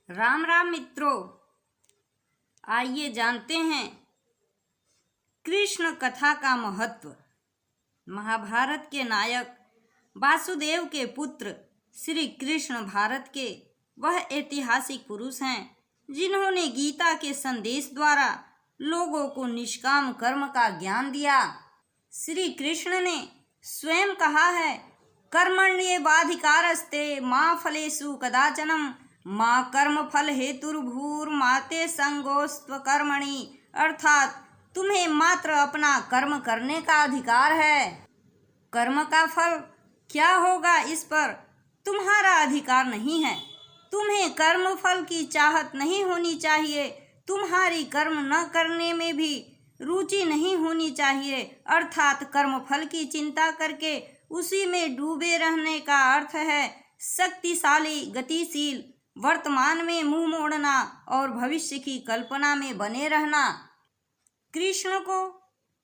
राम राम मित्रों, आइए जानते हैं कृष्ण कथा का महत्व। महाभारत के नायक वासुदेव के पुत्र श्री कृष्ण भारत के वह ऐतिहासिक पुरुष हैं जिन्होंने गीता के संदेश द्वारा लोगों को निष्काम कर्म का ज्ञान दिया। श्री कृष्ण ने स्वयं कहा है, कर्मण्येवाधिकारस्ते मा फलेषु कदाचनम माँ कर्म फल हेतुर्भूर्माते संगोस्त्व कर्मणि, अर्थात तुम्हें मात्र अपना कर्म करने का अधिकार है। कर्म का फल क्या होगा इस पर तुम्हारा अधिकार नहीं है। तुम्हें कर्म फल की चाहत नहीं होनी चाहिए। तुम्हारी कर्म न करने में भी रुचि नहीं होनी चाहिए, अर्थात कर्म फल की चिंता करके उसी में डूबे रहने का अर्थ है शक्तिशाली, गतिशील, वर्तमान में मुंह मोड़ना और भविष्य की कल्पना में बने रहना। कृष्ण को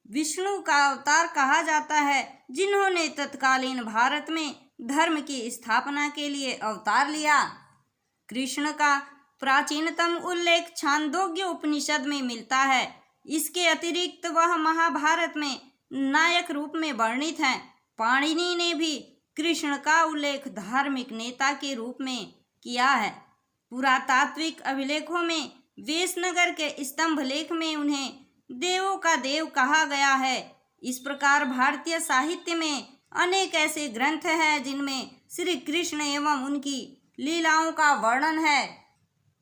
विष्णु का अवतार कहा जाता है, जिन्होंने तत्कालीन भारत में धर्म की स्थापना के लिए अवतार लिया। कृष्ण का प्राचीनतम उल्लेख छांदोग्य उपनिषद में मिलता है। इसके अतिरिक्त वह महाभारत में नायक रूप में वर्णित हैं। पाणिनि ने भी कृष्ण का उल्लेख धार्मिक नेता के रूप में किया है। पुरातात्विक अभिलेखों में वेशनगर के स्तंभ लेख में उन्हें देवों का देव कहा गया है। इस प्रकार भारतीय साहित्य में अनेक ऐसे ग्रंथ हैं जिनमें श्री कृष्ण एवं उनकी लीलाओं का वर्णन है।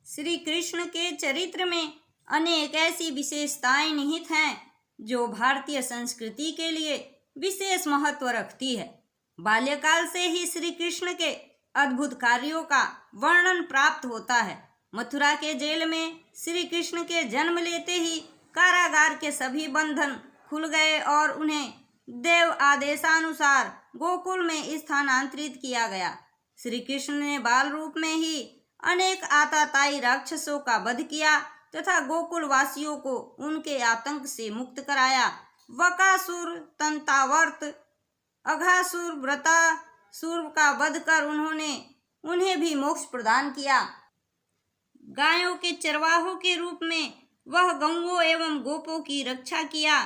श्री कृष्ण के चरित्र में अनेक ऐसी विशेषताएं निहित हैं जो भारतीय संस्कृति के लिए विशेष महत्व रखती है। बाल्यकाल से ही श्री कृष्ण के अद्भुत कार्यों का वर्णन प्राप्त होता है। मथुरा के जेल में श्री कृष्ण के जन्म लेते ही कारागार के सभी बंधन खुल गए और उन्हें देव आदेशानुसार गोकुल में स्थानांतरित किया गया। श्री कृष्ण ने बाल रूप में ही अनेक आताताई राक्षसों का वध किया तथा गोकुल वासियों को उनके आतंक से मुक्त कराया। वकासुर, तंतावर्त, अघासुर, व्रतासुर का वध कर उन्हें भी मोक्ष प्रदान किया। गायों के चरवाहों के रूप में वह गौओं एवं गोपों की रक्षा किया,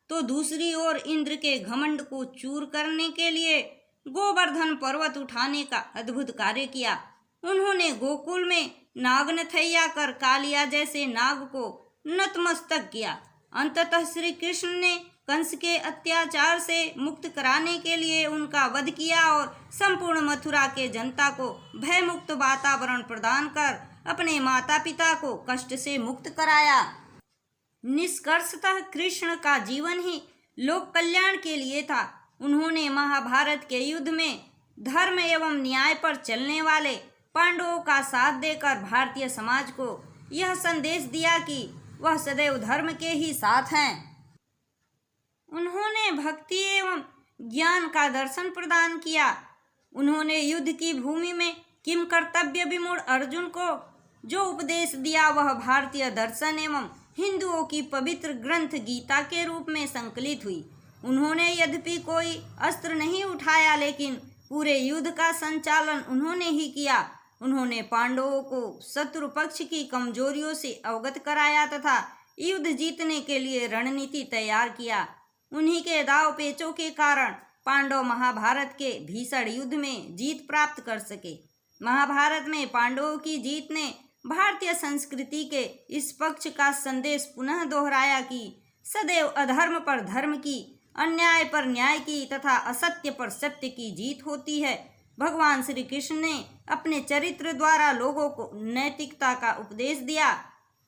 तो दूसरी ओर इंद्र के घमंड को चूर करने के लिए गोवर्धन पर्वत उठाने का अद्भुत कार्य किया। उन्होंने गोकुल में नागनथैया कर कालिया जैसे नाग को नतमस्तक किया। अंततः श्री कृष्ण ने कंस के अत्याचार से मुक्त कराने के लिए उनका वध किया और संपूर्ण मथुरा के जनता को भयमुक्त वातावरण प्रदान कर अपने माता पिता को कष्ट से मुक्त कराया। निष्कर्षतः कृष्ण का जीवन ही लोक कल्याण के लिए था। उन्होंने महाभारत के युद्ध में धर्म एवं न्याय पर चलने वाले पांडवों का साथ देकर भारतीय समाज को यह संदेश दिया कि वह सदैव धर्म के ही साथ हैं। उन्होंने भक्ति एवं ज्ञान का दर्शन प्रदान किया। उन्होंने युद्ध की भूमि में किम कर्तव्य विमूढ़ अर्जुन को जो उपदेश दिया वह भारतीय दर्शन एवं हिंदुओं की पवित्र ग्रंथ गीता के रूप में संकलित हुई। उन्होंने यद्यपि कोई अस्त्र नहीं उठाया, लेकिन पूरे युद्ध का संचालन उन्होंने ही किया। उन्होंने पांडवों को शत्रु पक्ष की कमजोरियों से अवगत कराया तथा युद्ध जीतने के लिए रणनीति तैयार किया। उन्हीं के दाव पेचों के कारण पांडव महाभारत के भीषण युद्ध में जीत प्राप्त कर सके। महाभारत में पांडवों की जीत ने भारतीय संस्कृति के इस पक्ष का संदेश पुनः दोहराया कि सदैव अधर्म पर धर्म की, अन्याय पर न्याय की तथा असत्य पर सत्य की जीत होती है। भगवान श्री कृष्ण ने अपने चरित्र द्वारा लोगों को नैतिकता का उपदेश दिया।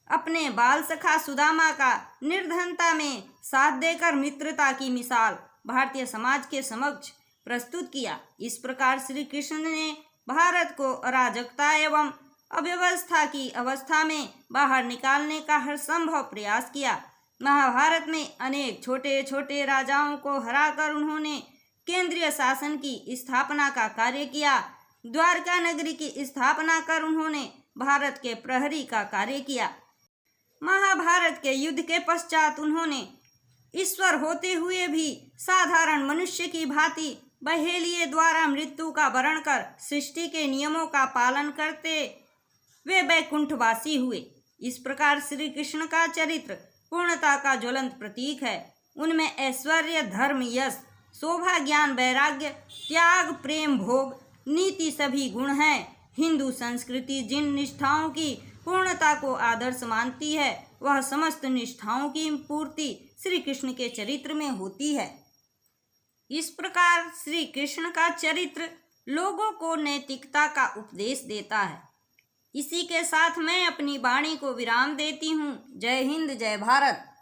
अपने बाल सखा सुदामा का निर्धनता में साथ देकर मित्रता की मिसाल भारतीय समाज के समक्ष प्रस्तुत किया। इस प्रकार श्री कृष्ण ने भारत को अराजकता एवं अव्यवस्था की अवस्था में बाहर निकालने का हर संभव प्रयास किया। महाभारत में अनेक छोटे छोटे राजाओं को हराकर उन्होंने केंद्रीय शासन की स्थापना का कार्य किया। द्वारका नगरी की स्थापना कर उन्होंने भारत के प्रहरी का कार्य किया। महाभारत के युद्ध के पश्चात उन्होंने ईश्वर होते हुए भी साधारण मनुष्य की भांति बहेलिये द्वारा मृत्यु का वरण कर सृष्टि के नियमों का पालन करते वे वैकुंठवासी हुए। इस प्रकार श्री कृष्ण का चरित्र पूर्णता का ज्वलंत प्रतीक है। उनमें ऐश्वर्य, धर्म, यश, शोभा, ज्ञान, वैराग्य, त्याग, प्रेम, भोग, नीति सभी गुण हैं। हिंदू संस्कृति जिन निष्ठाओं की पूर्णता को आदर्श मानती है, वह समस्त निष्ठाओं की पूर्ति श्री कृष्ण के चरित्र में होती है। इस प्रकार श्री कृष्ण का चरित्र लोगों को नैतिकता का उपदेश देता है। इसी के साथ मैं अपनी वाणी को विराम देती हूँ। जय हिंद, जय भारत।